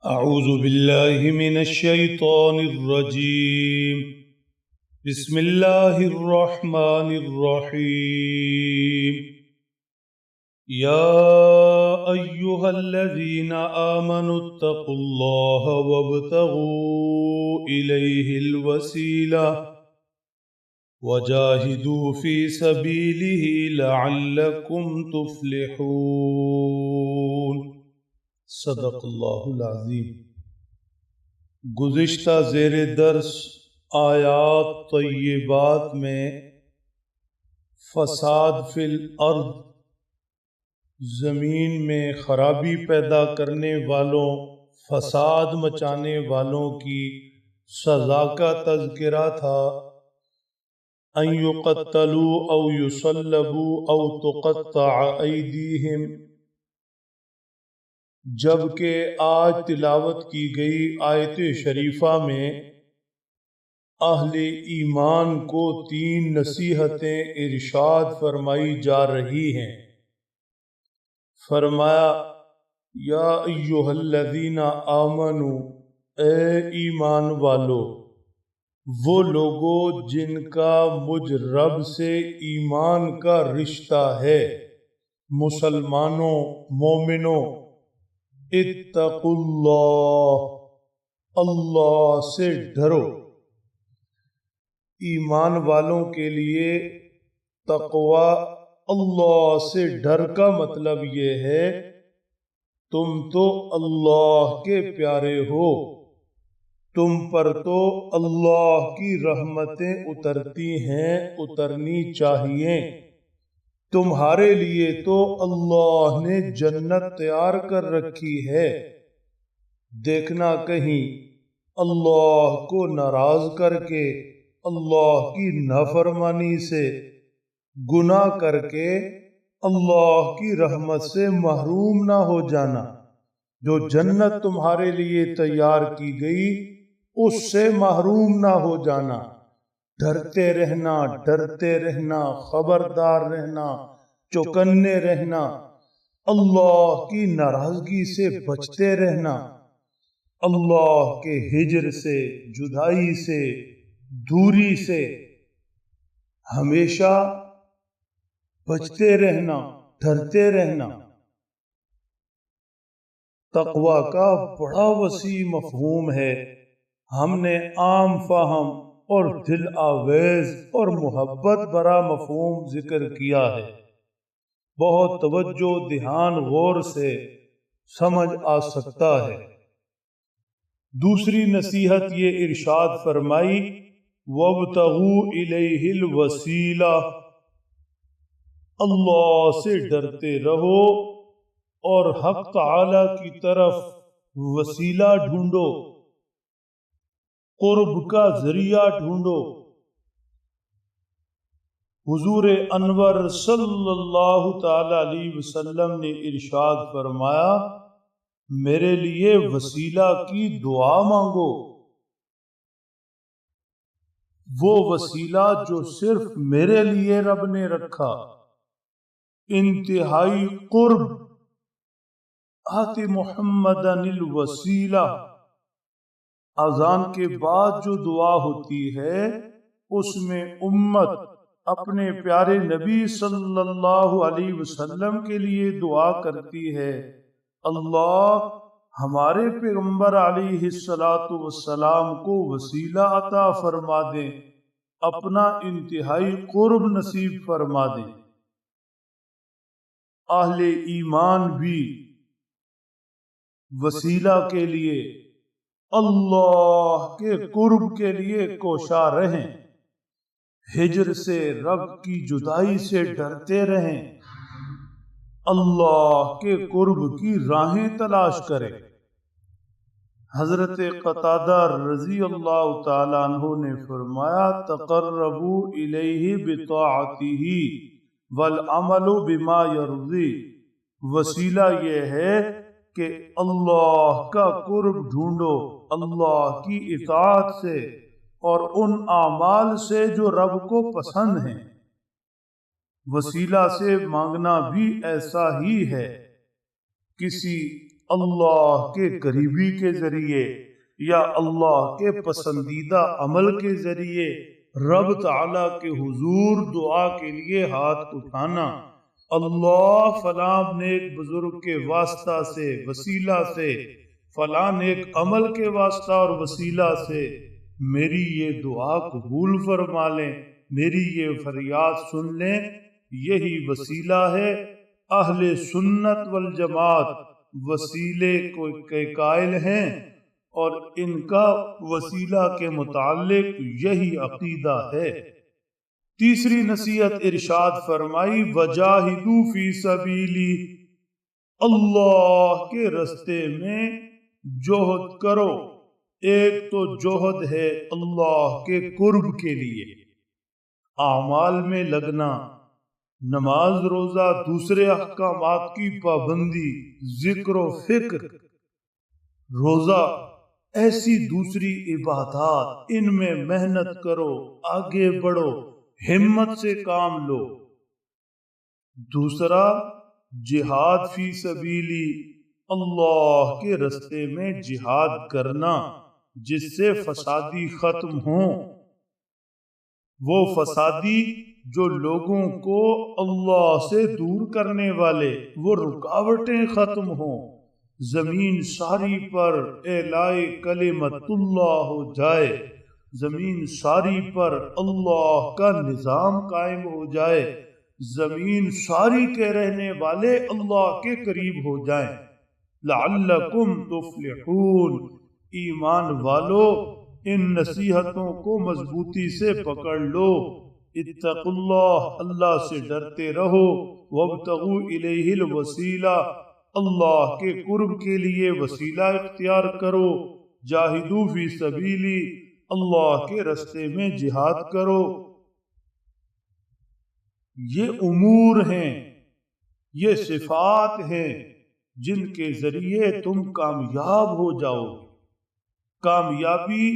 أعوذ بالله من الشيطان الرجيم. بسم الله الرحمن الرحيم. يا أيها الذين آمنوا اتقوا الله وابتغوا إليه الوسيلة وجاهدوا في سبيله لعلكم تفلحون. صدق اللہ العظیم. گزشتہ زیر درس آیات طیبات میں فساد فی الارض، زمین میں خرابی پیدا کرنے والوں، فساد مچانے والوں کی سزا کا تذکرہ تھا. ان یقتلوا او یصلبوا او تقطع ایدیہم، جبکہ آج تلاوت کی گئی آیت شریفہ میں اہل ایمان کو 3 نصیحتیں ارشاد فرمائی جا رہی ہیں. فرمایا یا ایھا الذین آمنوا، اے ایمان والو، وہ لوگو جن کا مجھ رب سے ایمان کا رشتہ ہے، مسلمانوں، مومنوں، اتقوا اللہ، اللہ سے ڈرو. ایمان والوں کے لیے تقوی، اللہ سے ڈر کا مطلب یہ ہے تم تو اللہ کے پیارے ہو، تم پر تو اللہ کی رحمتیں اترتی ہیں، اترنی چاہیے. تمہارے لیے تو اللہ نے جنت تیار کر رکھی ہے. دیکھنا کہیں اللہ کو ناراض کر کے، اللہ کی نافرمانی سے، گناہ کر کے اللہ کی رحمت سے محروم نہ ہو جانا. جو جنت تمہارے لیے تیار کی گئی اس سے محروم نہ ہو جانا. ڈرتے رہنا، ڈرتے رہنا، خبردار رہنا، چوکنے رہنا، اللہ کی ناراضگی سے بچتے رہنا، اللہ کے ہجر سے، جدائی سے، دوری سے ہمیشہ بچتے رہنا، ڈرتے رہنا. تقوی کا بڑا وسیع مفہوم ہے. ہم نے عام فہم اور دل آویز اور محبت برا مفہوم ذکر کیا ہے. بہت توجہ، دھیان، غور سے سمجھ آ سکتا ہے. دوسری نصیحت یہ ارشاد فرمائی وَابْتَغُوا إِلَيْهِ الْوَسِيلَةَ، اللہ سے ڈرتے رہو اور حق تعالی کی طرف وسیلہ ڈھونڈو، قرب کا ذریعہ ڈھونڈو. حضور انور صلی اللہ تعالی علیہ وسلم نے ارشاد فرمایا میرے لیے وسیلہ کی دعا مانگو. وہ وسیلہ جو صرف میرے لیے رب نے رکھا، انتہائی قرب. آت محمدن الوسیلہ، اذان کے بعد جو دعا ہوتی ہے اس میں امت اپنے پیارے نبی صلی اللہ علیہ وسلم کے لیے دعا کرتی ہے اللہ ہمارے پیغمبر علیہ السلام کو وسیلہ عطا فرما دیں، اپنا انتہائی قرب نصیب فرما دیں. اہل ایمان بھی وسیلہ کے لیے، اللہ کے قرب کے لیے کوشاں رہیں، ہجر سے، رب کی جدائی سے ڈرتے رہیں، اللہ کے قرب کی راہیں تلاش کریں. حضرت قتادہ رضی اللہ تعالیٰ عنہ نے فرمایا تقربوا الیہ بطاعتہ والعمل بما یرضی. وسیلہ یہ ہے کہ اللہ کا قرب ڈھونڈو اللہ کی اطاعت سے اور ان اعمال سے جو رب کو پسند ہیں. وسیلہ سے مانگنا بھی ایسا ہی ہے. کسی اللہ کے قریبی کے ذریعے یا اللہ کے پسندیدہ عمل کے ذریعے رب تعالیٰ کے حضور دعا کے لیے ہاتھ اٹھانا، اللہ فلاں نیک بزرگ کے واسطہ سے، وسیلہ سے، فلاں نیک عمل کے واسطہ اور وسیلہ سے میری یہ دعا قبول فرما لیں، میری یہ فریاد سن لیں، یہی وسیلہ ہے۔ اہل سنت والجماعت وسیلے کو کے قائل ہیں اور ان کا وسیلہ کے متعلق یہی عقیدہ ہے۔ تیسری نصیحت ارشاد فرمائی، وجاہدوا فی سبیلی، اللہ کے رستے میں جوہد کرو۔ ایک تو جوہد ہے اللہ کے قرب کے لیے، اعمال میں لگنا، نماز روزہ دوسرے احکامات کی پابندی، ذکر و فکر، روزہ، ایسی دوسری عبادات، ان میں محنت کرو، آگے بڑھو، ہمت سے کام لو۔ دوسرا جہاد فی سبیلی، اللہ کے رستے میں جہاد کرنا جس سے فسادی ختم ہوں، وہ فسادی جو لوگوں کو اللہ سے دور کرنے والے، وہ رکاوٹیں ختم ہوں، زمین ساری پر اعلاء کلمت اللہ ہو جائے، زمین ساری پر اللہ کا نظام قائم ہو جائے، زمین ساری کے رہنے والے اللہ کے قریب ہو جائیں۔ لعلکم تفلحون، ایمان والو ان نصیحتوں کو مضبوطی سے پکڑ لو۔ اتقوا اللہ، اللہ سے ڈرتے رہو، وابتغوا الیہ الوسیلہ، اللہ کے قرب کے لیے وسیلہ اختیار کرو۔ جاہدوا فی سبیلی، اللہ کے رستے میں جہاد کرو۔ یہ امور ہیں، یہ صفات ہیں جن کے ذریعے تم کامیاب ہو جاؤ گے۔ کامیابی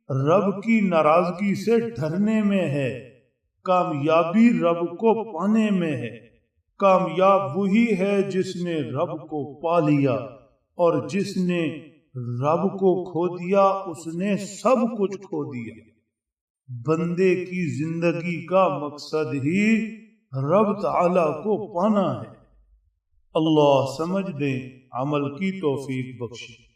رب کی ناراضگی سے ڈرنے میں ہے، کامیابی رب کو پانے میں ہے۔ کامیاب وہی ہے جس نے رب کو پا لیا، اور جس نے رب کو کھو دیا اس نے سب کچھ کھو دیا۔ بندے کی زندگی کا مقصد ہی رب تعالی کو پانا ہے۔ اللہ سمجھ دیں، عمل کی توفیق بخشے۔